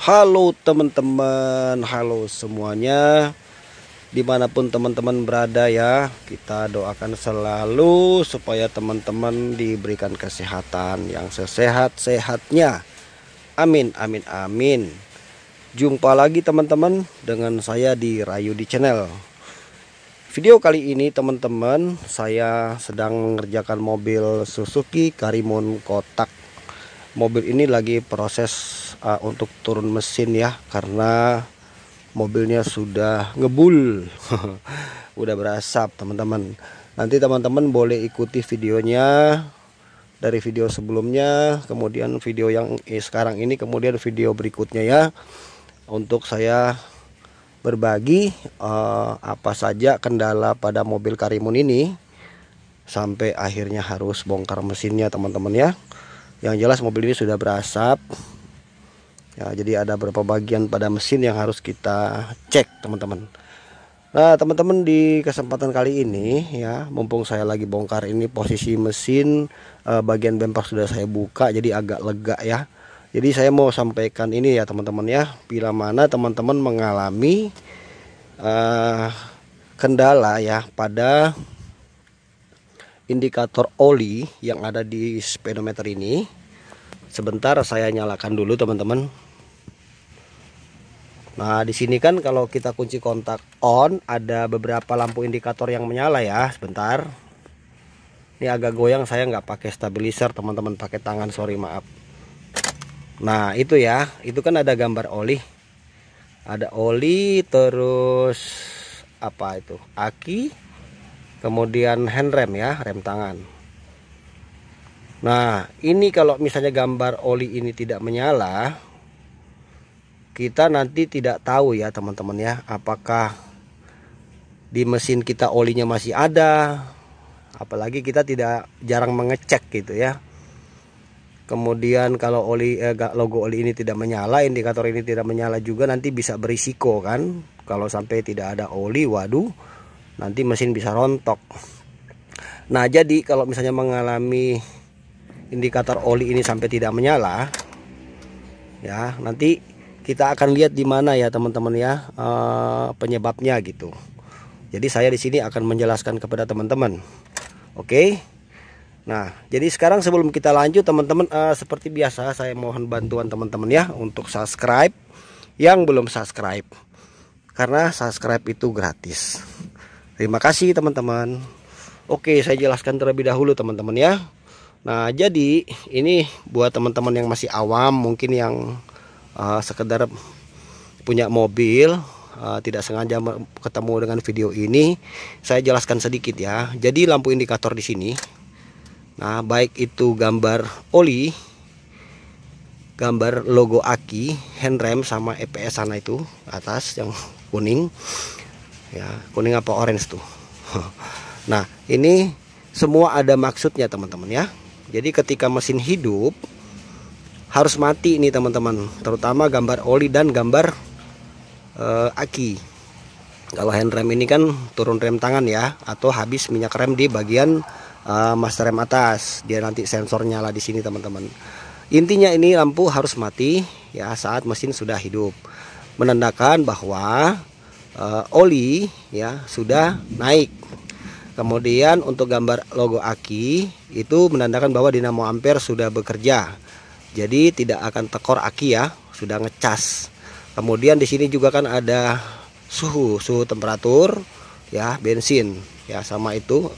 Halo teman-teman, halo semuanya, dimanapun teman-teman berada ya. Kita doakan selalu supaya teman-teman diberikan kesehatan yang sesehat-sehatnya. Amin, amin, amin. Jumpa lagi teman-teman dengan saya di Rayudi Channel. Video kali ini teman-teman, saya sedang mengerjakan mobil Suzuki Karimun kotak. Mobil ini lagi proses untuk turun mesin ya, karena mobilnya sudah ngebul. Udah berasap teman-teman. Nanti teman-teman boleh ikuti videonya dari video sebelumnya, kemudian video yang sekarang ini, kemudian video berikutnya ya, untuk saya berbagi apa saja kendala pada mobil Karimun ini sampai akhirnya harus bongkar mesinnya teman-teman ya. Yang jelas mobil ini sudah berasap ya, jadi ada beberapa bagian pada mesin yang harus kita cek teman-teman. Nah teman-teman, di kesempatan kali ini ya, mumpung saya lagi bongkar ini, posisi mesin bagian bumper sudah saya buka, jadi agak lega ya. Jadi saya mau sampaikan ini ya teman-teman ya, bila mana teman-teman mengalami kendala ya pada indikator oli yang ada di speedometer ini. Sebentar saya nyalakan dulu teman-teman. Nah di sini kan kalau kita kunci kontak on, ada beberapa lampu indikator yang menyala ya. Sebentar, ini agak goyang, saya nggak pakai stabilizer teman-teman, pakai tangan, sorry maaf. Nah itu ya, itu kan ada gambar oli, ada oli, terus apa itu, aki, kemudian handrem ya, rem tangan. Nah ini kalau misalnya gambar oli ini tidak menyala, kita nanti tidak tahu ya teman-teman ya, apakah di mesin kita olinya masih ada, apalagi kita tidak jarang mengecek gitu ya. Kemudian kalau oli logo oli ini tidak menyala, indikator ini tidak menyala juga, nanti bisa berisiko kan, kalau sampai tidak ada oli, waduh, nanti mesin bisa rontok. Nah jadi kalau misalnya mengalami indikator oli ini sampai tidak menyala ya, nanti kita akan lihat di mana ya teman-teman ya penyebabnya gitu. Jadi saya di sini akan menjelaskan kepada teman-teman. Oke. Nah jadi sekarang sebelum kita lanjut teman-teman, seperti biasa saya mohon bantuan teman-teman ya untuk subscribe yang belum subscribe, karena subscribe itu gratis. Terima kasih teman-teman. Oke, saya jelaskan terlebih dahulu teman-teman ya. Nah jadi ini buat teman-teman yang masih awam, mungkin yang sekedar punya mobil, tidak sengaja ketemu dengan video ini, saya jelaskan sedikit ya. Jadi lampu indikator di sini, nah baik itu gambar oli, gambar logo aki, handrem, sama EPS sana itu atas yang kuning ya, kuning apa orange tuh. Nah ini semua ada maksudnya teman-teman ya. Jadi ketika mesin hidup harus mati nih teman-teman, terutama gambar oli dan gambar aki. Kalau handrem ini kan turun rem tangan ya, atau habis minyak rem di bagian master rem atas, dia nanti sensor nyala di sini teman-teman. Intinya ini lampu harus mati ya saat mesin sudah hidup, menandakan bahwa oli ya sudah naik. Kemudian untuk gambar logo aki itu menandakan bahwa dinamo ampere sudah bekerja, jadi tidak akan tekor aki ya, sudah ngecas. Kemudian di sini juga kan ada suhu temperatur ya, bensin ya, sama itu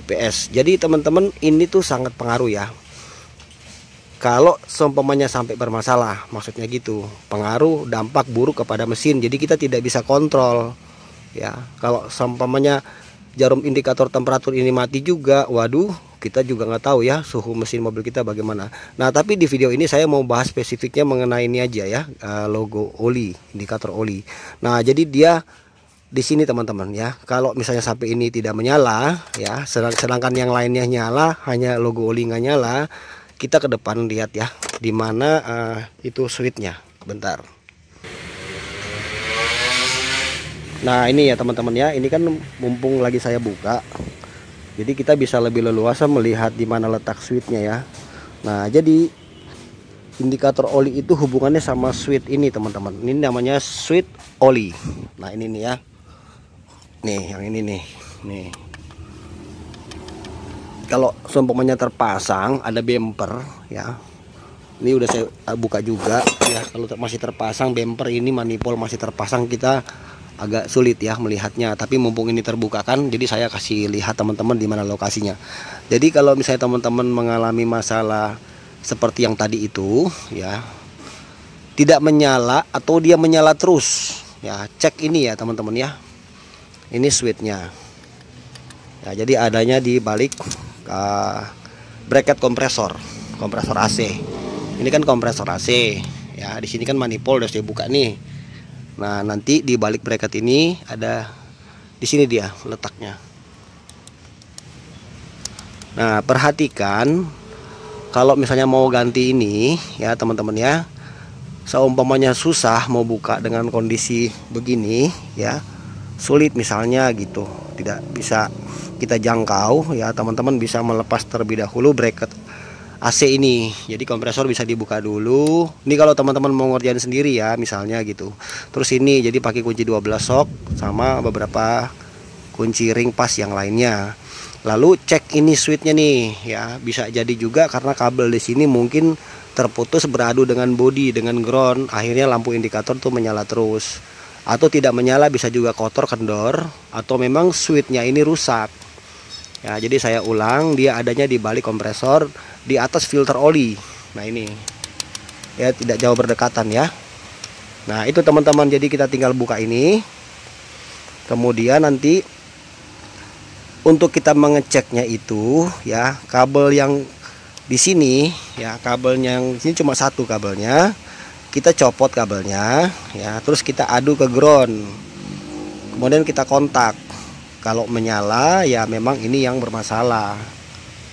EPS. Jadi teman-teman ini tuh sangat pengaruh ya. Kalau seumpamanya sampai bermasalah, maksudnya gitu, pengaruh dampak buruk kepada mesin. Jadi kita tidak bisa kontrol ya. Kalau seumpamanya jarum indikator temperatur ini mati juga, waduh, kita juga nggak tahu ya suhu mesin mobil kita bagaimana. Nah tapi di video ini saya mau bahas spesifiknya mengenai ini aja ya, logo oli, indikator oli. Nah jadi dia di sini teman-teman ya, kalau misalnya sampai ini tidak menyala ya, sedangkan yang lainnya nyala, hanya logo oli nggak nyala, kita ke depan lihat ya di mana itu switchnya. Bentar. Nah ini ya teman-teman ya, ini kan mumpung lagi saya buka, jadi kita bisa lebih leluasa melihat di mana letak switchnya ya. Nah jadi indikator oli itu hubungannya sama switch ini teman-teman. Ini namanya switch oli. Nah ini nih ya, nih yang ini nih. Kalau seumpamanya terpasang ada bumper ya, ini udah saya buka juga ya. Kalau masih terpasang bumper ini, manifold masih terpasang, kita agak sulit ya melihatnya. Tapi mumpung ini terbuka kan, jadi saya kasih lihat teman-teman di mana lokasinya. Jadi kalau misalnya teman-teman mengalami masalah seperti yang tadi itu ya, tidak menyala atau dia menyala terus ya, cek ini ya teman-teman ya. Ini switchnya ya, jadi adanya di balik bracket kompresor AC. Ini kan kompresor AC ya, di sini kan manifold udah saya buka nih. Nah nanti di balik bracket ini ada, di sini dia letaknya. Nah perhatikan, kalau misalnya mau ganti ini ya teman-teman ya, seumpamanya susah mau buka dengan kondisi begini ya, sulit misalnya gitu, tidak bisa kita jangkau ya, teman-teman bisa melepas terlebih dahulu bracket AC ini. Jadi kompresor bisa dibuka dulu. Ini kalau teman-teman mau ngerjain sendiri ya misalnya gitu. Terus ini jadi pakai kunci 12 sok sama beberapa kunci ring pas yang lainnya. Lalu cek ini switchnya nih ya, bisa jadi juga karena kabel di sini mungkin terputus beradu dengan body, dengan ground, akhirnya lampu indikator tuh menyala terus. Atau tidak menyala, bisa juga kotor, kendor, atau memang switchnya ini rusak. Ya, jadi saya ulang, dia adanya di balik kompresor, di atas filter oli. Nah ini ya, tidak jauh berdekatan ya. Nah itu teman-teman, jadi kita tinggal buka ini. Kemudian nanti untuk kita mengeceknya itu ya, kabel yang di sini ya, kabelnya yang sini cuma satu kabelnya, kita copot kabelnya ya, terus kita adu ke ground, kemudian kita kontak. Kalau menyala ya memang ini yang bermasalah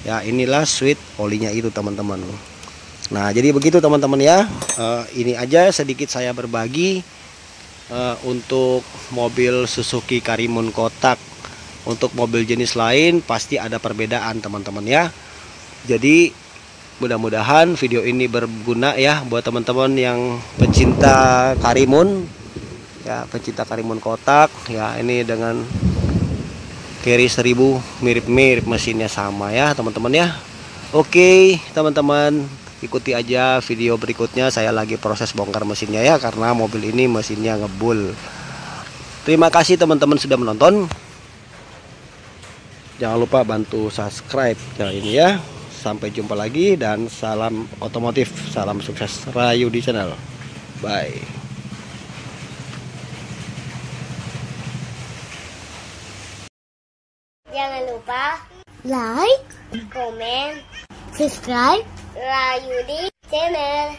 ya, inilah switch olinya itu teman-teman. Nah jadi begitu teman-teman ya. Ini aja sedikit saya berbagi untuk mobil Suzuki Karimun kotak. Untuk mobil jenis lain pasti ada perbedaan teman-teman ya. Jadi mudah-mudahan video ini berguna ya buat teman-teman yang pecinta Karimun ya, pecinta Karimun kotak ya. Ini dengan Carry 1000 mirip-mirip, mesinnya sama ya teman-teman ya. Oke teman-teman, ikuti aja video berikutnya. Saya lagi proses bongkar mesinnya ya, karena mobil ini mesinnya ngebul. Terima kasih teman-teman sudah menonton. Jangan lupa bantu subscribe channel ini ya. Sampai jumpa lagi dan salam otomotif, salam sukses Rayu di channel. Bye. Jangan lupa like, komen, subscribe Rayudi Channel.